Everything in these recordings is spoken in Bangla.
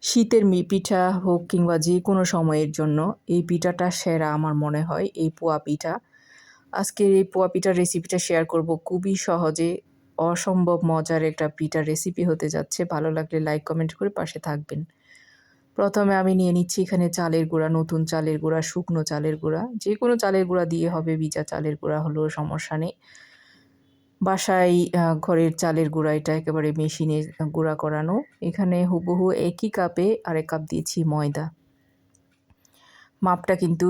শীতের পিঠা হোক কিংবা যে কোনো সময়ের জন্য এই পিঠাটা সেরা আমার মনে হয়, এই পোয়া পিঠা। আজকের এই পোয়া পিঠার রেসিপিটা শেয়ার করব। খুবই সহজে অসম্ভব মজার একটা পিঠার রেসিপি হতে যাচ্ছে। ভালো লাগলে লাইক কমেন্ট করে পাশে থাকবেন। প্রথমে আমি নিয়ে নিচ্ছি এখানে চালের গুঁড়া, নতুন চালের গুঁড়া, শুকনো চালের গুঁড়া। যে কোনো চালের গুঁড়া দিয়ে হবে, ভিজা চালের গুঁড়া হলেও সমস্যা নেই। বাসায় ঘরের চালের গুঁড়া, এটা একেবারে মেশিনে গুঁড়া করানো। এখানে হুবহু একই কাপে আরেক কাপ দিয়েছি ময়দা। মাপটা কিন্তু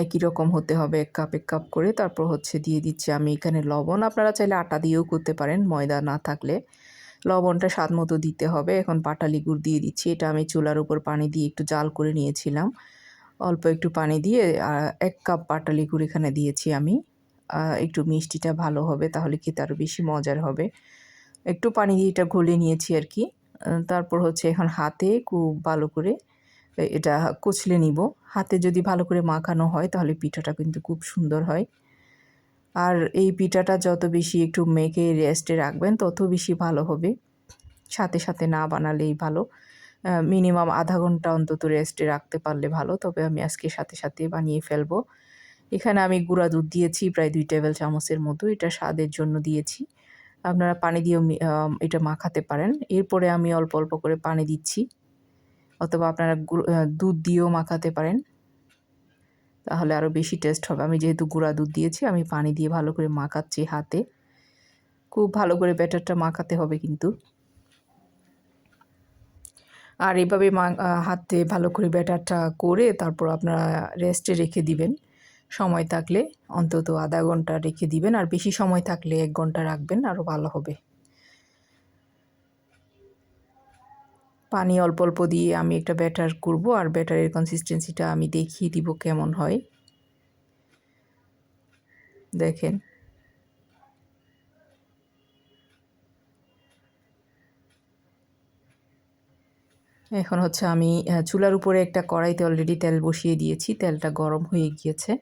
একই রকম হতে হবে, এক কাপ করে। তারপর দিয়ে দিচ্ছি আমি এখানে লবণ। আপনারা চাইলে আটা দিয়েও করতে পারেন ময়দা না থাকলে। লবণটা স্বাদ মতো দিতে হবে। এখন পাটালি গুড় দিয়ে দিচ্ছি। এটা আমি চুলার উপর পানি দিয়ে একটু জাল করে নিয়েছিলাম। অল্প একটু পানি দিয়ে ১ কাপ পাটালি গুড় এখানে দিয়েছি আমি। একটু মিষ্টিটা ভালো হবে, তাহলে খেতে আরও বেশি মজার হবে। একটু পানি দিয়ে এটা গলিয়ে নিয়েছি আর কি। তারপর এখন হাতে খুব ভালো করে এটা কুচলে নিব। হাতে যদি ভালো করে মাখানো হয় তাহলে পিঠাটা কিন্তু খুব সুন্দর হয়। আর এই পিঠাটা যত বেশি একটু মেখে রেস্টে রাখবেন তত বেশি ভালো হবে। সাথে সাথে না বানালেই ভালো। মিনিমাম আধা ঘন্টা অন্তত রেস্টে রাখতে পারলে ভালো। তবে আমি আজকে সাথে সাথে বানিয়ে ফেলবো। এখানে আমি গুঁড়া দুধ দিয়েছি প্রায় ২ টেবিল চামচের মতো। এটা স্বাদের জন্য দিয়েছি। আপনারা পানি দিয়েও এটা মাখাতে পারেন। এরপরে আমি অল্প অল্প করে পানি দিচ্ছি, অথবা আপনারা দুধ দিয়েও মাখাতে পারেন, তাহলে আরও বেশি টেস্ট হবে। আমি যেহেতু গুঁড়া দুধ দিয়েছি, আমি পানি দিয়ে ভালো করে মাখাচ্ছি হাতে। খুব ভালো করে ব্যাটারটা মাখাতে হবে কিন্তু। আর এভাবে হাতে ভালো করে ব্যাটারটা করে তারপর আপনারা রেস্টে রেখে দিবেন। সময় থাকলে অন্তত আধা ঘন্টা রেখে দিবেন, আর বেশি সময় থাকলে ১ ঘন্টা রাখবেন, আরও ভালো হবে। পানি অল্প অল্প দিয়ে আমি একটা ব্যাটার করব, আর ব্যাটারের কনসিস্টেন্সিটা আমি দেখিয়ে দিব কেমন হয়। দেখেন, এখন আমি চুলার উপরে একটা কড়াইতে অলরেডি তেল বসিয়ে দিয়েছি। তেলটা গরম হয়ে গিয়েছে।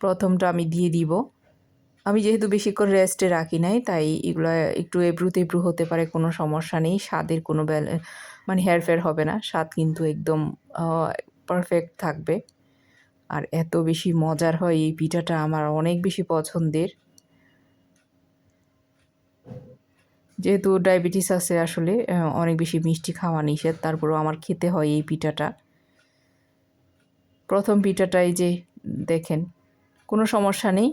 প্রথমটা আমি দিয়ে দিব। আমি যেহেতু বেশিক্ষণ রেস্টে রাখি নাই, তাই এগুলো একটু এবড়ো-তেবড়ো হতে পারে, কোনো সমস্যা নেই। স্বাদের কোনো মানে হেরফের হবে না। স্বাদ কিন্তু একদম পারফেক্ট থাকবে। আর এত বেশি মজার হয় এই পিঠাটা, আমার অনেক বেশি পছন্দের। যেহেতু ডায়াবেটিস আছে, আসলে অনেক বেশি মিষ্টি খাওয়া নিষেধ, তারপরেও আমার খেতে হয় এই পিঠাটা। প্রথম পিঠাটাই যে দেখেন, কোনো সমস্যা নেই।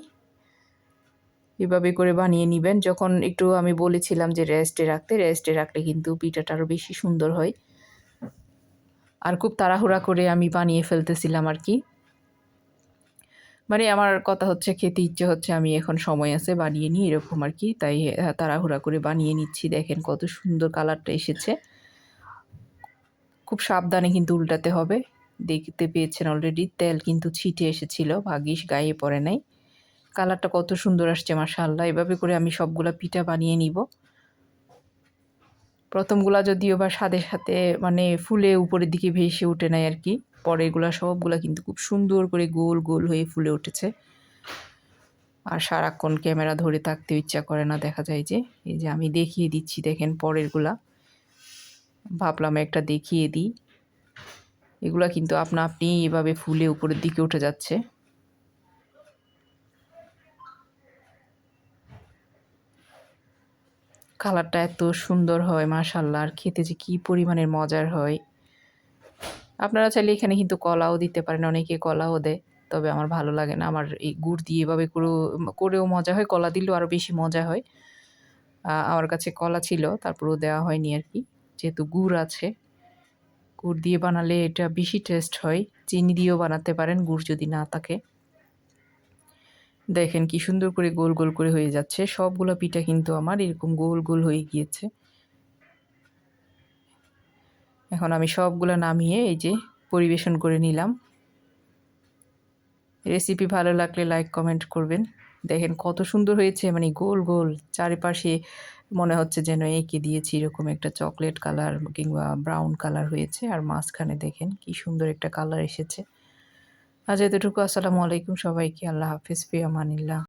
এভাবে করে বানিয়ে নেবেন। যখন একটু আমি বলেছিলাম যে রেস্টে রাখলে কিন্তু পিঠাটা আরও বেশি সুন্দর হয়। আর খুব তাড়াহুড়া করে আমি বানিয়ে ফেলতেছিলাম আর কি। মানে আমার কথা হচ্ছে, খেতে ইচ্ছে হচ্ছে, আমি এখন সময় আছে বানিয়ে নিই, এরকম আর কি। তাই তাড়াহুড়া করে বানিয়ে নিচ্ছি। দেখেন কত সুন্দর কালারটা এসেছে। খুব সাবধানে কিন্তু উল্টাতে হবে। দেখতে পেয়েছেন অলরেডি তেল কিন্তু ছিটে এসেছিল, ভাগ্যিস গায়ে পড়ে নাই। কালারটা কত সুন্দর আসছে মাশাআল্লাহ। এভাবে করে আমি সবগুলা পিঠা বানিয়ে নিব। প্রথমগুলা যদিও বা স্বাদের সাথে মানে ফুলে উপরের দিকে ভেসে ওঠে নাই আর কি। পরেরগুলা সবগুলা কিন্তু খুব সুন্দর করে গোল গোল হয়ে ফুলে উঠেছে। আর সারাক্ষণ ক্যামেরা ধরে থাকতেও ইচ্ছা করে না, দেখা যায় যে। এই যে আমি দেখিয়ে দিচ্ছি, দেখেন পরেরগুলা। ভাবলাম একটা দেখিয়ে দিই। এগুলা কিন্তু আপনা আপনি এভাবে ফুলে উপরের দিকে উঠে যাচ্ছে। কালারটা এত সুন্দর হয় মাশাআল্লাহ, আর খেতে যে কী পরিমাণের মজার হয়। আপনারা চাইলে এখানে কিন্তু কলাও দিতে পারেন, অনেকে কলাও দেয়। তবে আমার ভালো লাগে না। আমার এই গুড় দিয়ে এভাবে করেও মজা হয়, কলা দিলেও আরও বেশি মজা হয়। আমার কাছে কলা ছিল, তারপরেও দেওয়া হয়নি আর কি। যেহেতু গুড় আছে, গুড় দিয়ে বানালে এটা বেশি টেস্ট হয়। চিনি দিয়েও বানাতে পারেন গুড় যদি না থাকে। দেখেন কি সুন্দর করে গোল গোল করে হয়ে যাচ্ছে। সবগুলো পিঠা কিন্তু আমার এরকম গোল গোল হয়ে গিয়েছে। এখন আমি সবগুলো নামিয়ে এই যে পরিবেশন করে নিলাম। রেসিপি ভালো লাগলে লাইক কমেন্ট করবেন। দেখেন কত সুন্দর হয়েছে, মানে গোল গোল চারিপাশে মনে হচ্ছে যেন এঁকে দিয়েছি, এরকম একটা চকলেট কালার কিংবা ব্রাউন কালার হয়েছে। আর মাঝখানে দেখেন কি সুন্দর একটা কালার এসেছে। আজ এতটুকু। আসসালামু আলাইকুম সবাইকে। আল্লাহ হাফিজ, ফি আমানিল্লাহ।